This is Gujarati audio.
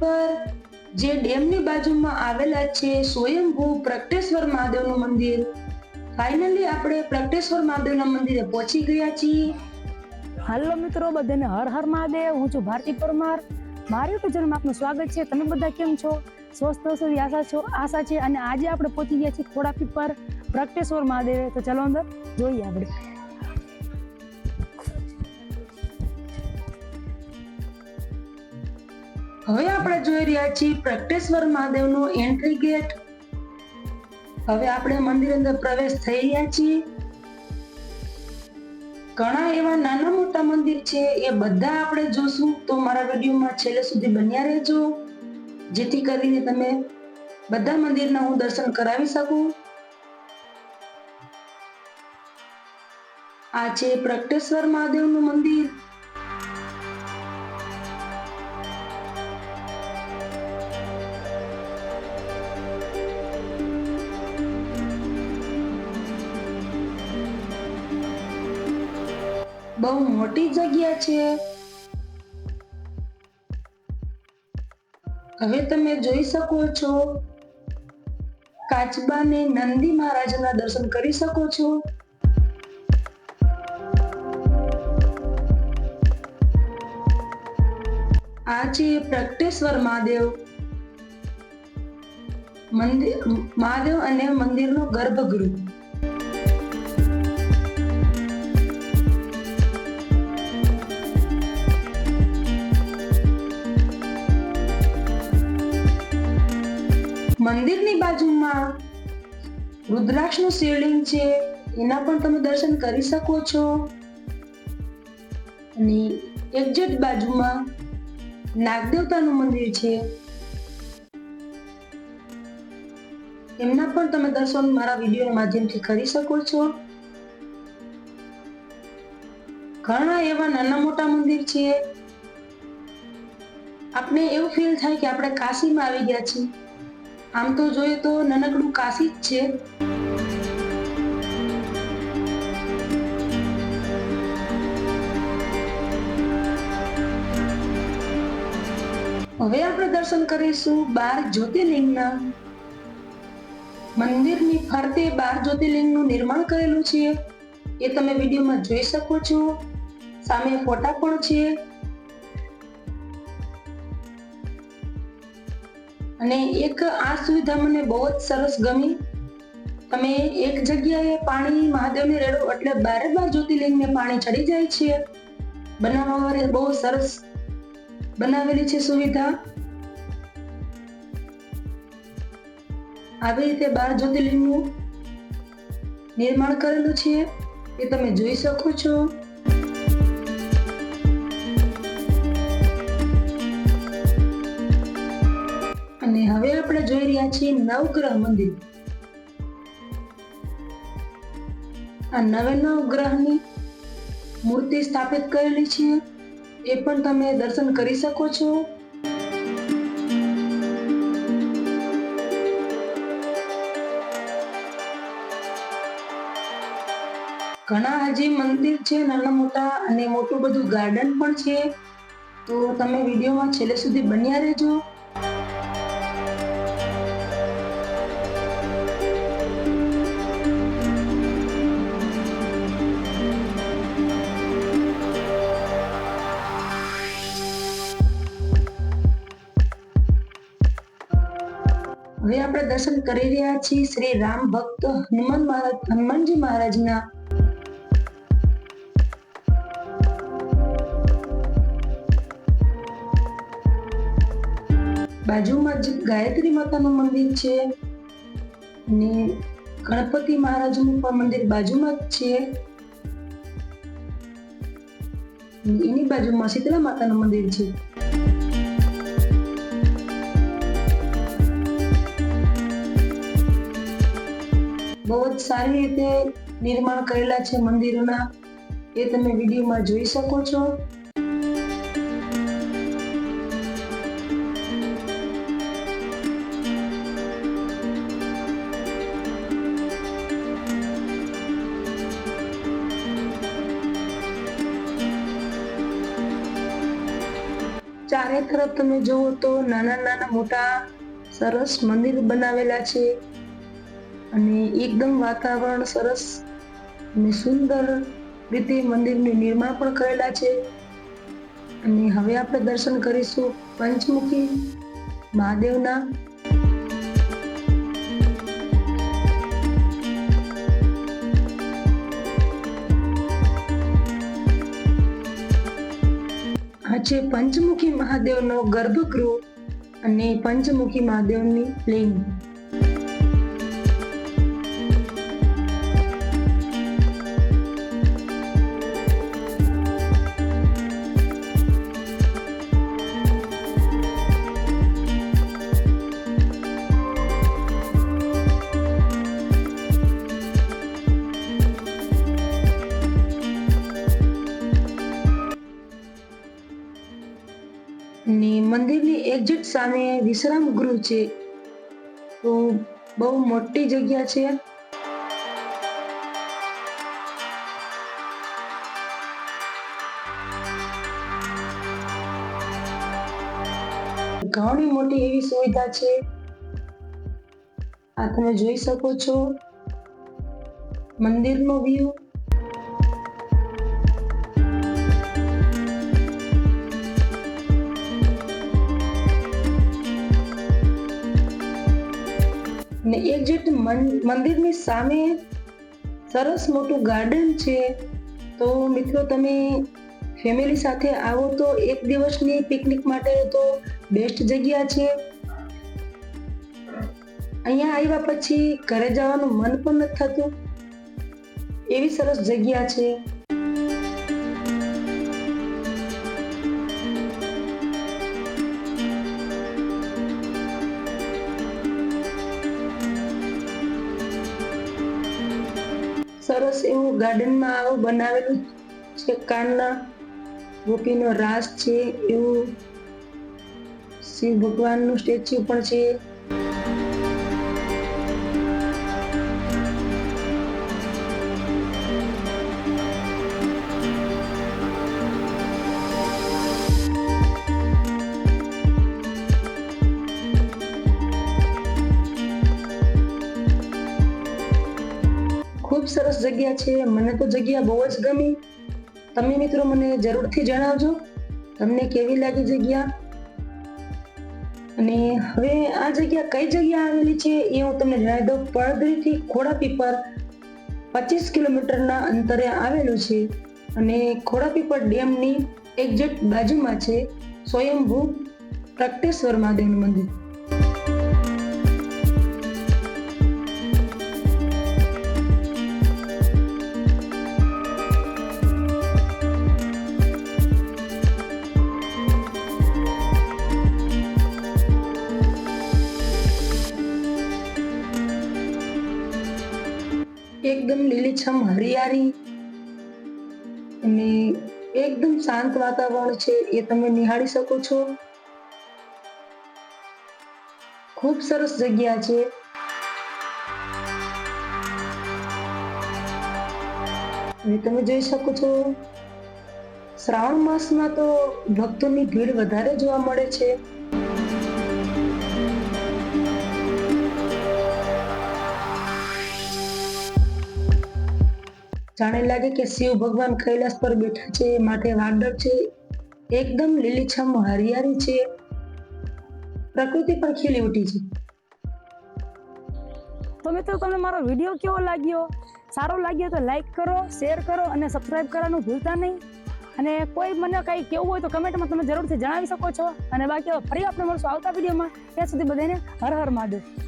પર જે ડેમની બાજુમાં આવેલા છે સ્વયંભૂ પ્રગટેશ્વર મહાદેવનું મંદિર. ફાઇનલી આપણે પ્રગટેશ્વર મહાદેવના મંદિરે પહોંચી ગયા છીએ. હાલો મિત્રો, બધાને હર હર મહાદેવ. હું છું ભારતી પરમાર. મારી યુટ્યુબ ચેનલમાં આપનું સ્વાગત છે. તમે બધા કેમ છો? સ્વસ્થ હશો એવી આશા છે. અને આજે આપણે પહોંચી ગયા છીએ ખોડાપીર પર પ્રગટેશ્વર મહાદેવ. તો ચલો અંદર જોઈએ આપણે. હવે આપણે જોઈ રહ્યા છીએ પ્રગટેશ્વર મહાદેવનો એન્ટ્રી ગેટ. હવે આપણે મંદિર અંદર પ્રવેશ થઈ રહ્યા છીએ. ઘણા એવા નાના મોટા મંદિર છે, એ બધા આપણે જોશું. તો મારા વિડીયોમાં છેલ્લે સુધી બન્યા રહેજો, જેથી કરીને તમે બધા મંદિરના હું દર્શન કરાવી શકું. આ છે પ્રગટેશ્વર મહાદેવનું મંદિર. બહુ મોટી જગ્યા છે. હવે તમે જોઈ શકો છો કાચબા ને નંદી મહારાજના દર્શન કરી શકો છો. આ છે પ્રગટેશ્વર મહાદેવ મંદિર, મહાદેવ અને મંદિરનો ગર્ભગૃહ. મંદિરની બાજુમાં રુદ્રાક્ષનું શિવલિંગ છે, એના પણ તમે દર્શન કરી શકો છો. અને એક્ઝેક્ટ બાજુમાં નાગદેવતાનું મંદિર છે, એમના પણ તમે દર્શન મારા વિડીયોના માધ્યમથી કરી શકો છો. ઘણા એવા નાના મોટા મંદિર છે. આપણે એવું ફીલ થાય કે આપણે કાશીમાં આવી ગયા છીએ. આમ તો જોઈએ તો નાનકડું કાશી જ છે. હવે આપણે દર્શન કરીશું 12 જ્યોતિર્લિંગના. મંદિરની ફરતે 12 જ્યોતિર્લિંગનું નિર્માણ કરેલું છે, એ તમે વિડીયોમાં જોઈ શકો છો. સામે ફોટા પણ છે. અને એક આ સુવિધા મને બહુ જ સરસ ગમી. તમે એક જગ્યાએ પાણી મહાદેવને રેડો એટલે 12 જ્યોતિર્લિંગને પાણી ચડી જાય છે. બનાવવા બહુ સરસ બનાવેલી છે સુવિધા. આવી રીતે 12 જ્યોતિર્લિંગનું નિર્માણ કરેલું છે, એ તમે જોઈ શકો છો. અને હવે આપણે જોઈ રહ્યા છીએ નવગ્રહ મંદિર. આ નવગ્રહની મૂર્તિ સ્થાપિત કરેલી છે, એ પણ તમે દર્શન કરી શકો છો. ઘણા હજી મંદિર છે નાના મોટા, અને મોટું બધું ગાર્ડન પણ છે. તો તમે વિડીયોમાં છેલ્લે સુધી બન્યા રહેજો. હવે આપણે દર્શન કરી રહ્યા છીએ શ્રી રામ ભક્ત હનુમાનજી મહારાજના. બાજુમાં જ ગાયત્રી માતાનું મંદિર છે, અને ગણપતિ મહારાજનું પણ મંદિર બાજુમાં જ છે. એની બાજુમાં શીતળા માતાનું મંદિર છે. બહુ જ સારી રીતે નિર્માણ કરેલા છે મંદિરોના, એ તમે વિડીયોમાં જોઈ શકો છો. ચારે તરફ તમે જુઓ તો નાના નાના મોટા સરસ મંદિર બનાવેલા છે અને એકદમ વાતાવરણ સરસ અને સુંદર રીતે મંદિરનું નિર્માણ પણ કરેલા છે. અને હવે આપણે દર્શન કરીશું પંચમુખી મહાદેવના. આ છે પંચમુખી મહાદેવનો ગર્ભગૃહ અને પંચમુખી મહાદેવની લિંગ. અને મંદિરની એક્ઝેક્ટ સામે વિશ્રામ ગૃહ છે, તો બહુ મોટી જગ્યા છે. ઘણી મોટી એવી સુવિધા છે. આ તમે જોઈ શકો છો મંદિરનો વ્યૂ. ને એક્ઝેક્ટ મંદિરની સામે સરસ મોટું ગાર્ડન છે. તો મિત્રો તમે ફેમિલી સાથે આવો તો એક દિવસની પિકનિક માટે તો બેસ્ટ જગ્યા છે. અહીંયા આવ્યા પછી ઘરે જવાનું મન પણ નથી થતું, એવી સરસ જગ્યા છે. સરસ એવું ગાર્ડનમાં આવું બનાવેલું છે. કાનના ગોપીનો રાસ છે, એવું શિવ ભગવાનનું સ્ટેચ્યુ પણ છે. ખૂબ સરસ જગ્યા છે. મને તો જગ્યા બહુ જ ગમી. તમે મિત્રો મને જરૂરથી જણાવજો તમને કેવી લાગી જગ્યા. અને હવે આ જગ્યા કઈ જગ્યા આવેલી છે એ હું તમને જણાવી દઉં. પડધરીથી ખોડાપીપર 25 કિલોમીટરના અંતરે આવેલું છે અને ખોડાપીપર ડેમની એક્ઝેક્ટ બાજુમાં છે સ્વયંભૂ પ્રગટેશ્વર મહાદેવનું મંદિર. એકદમ લીલીછમ હરિયાળી અને એકદમ શાંત વાતાવરણ છે, એ તમે નિહાળી શકો છો. ખૂબ સરસ જગ્યા છે. અને તમે જોઈ શકો છો શ્રાવણ માસમાં તો ભક્તોની ભીડ વધારે જોવા મળે છે. જાણે લાગે કે શિવ ભગવાન કૈલાસ પર બેઠા છે, માટે વાદળ છે, એકદમ લીલીછમ હરિયાળી છે, પ્રકૃતિ પણ ખીલી ઉઠી છે. તો મિત્રો તમને મારો વિડીયો કેવો લાગ્યો? સારો લાગ્યો તો લાઈક કરો, શેર કરો અને સબસ્ક્રાઇબ કરવાનું ભૂલતા નહીં. અને કોઈ મને કંઈ કેવું હોય તો કમેન્ટમાં તમે જરૂરથી જણાવી શકો છો. અને બાકી ફરી આપણે મળશું આવતા વિડીયોમાં. ત્યાં સુધી બધાને હર હર મહાદેવ.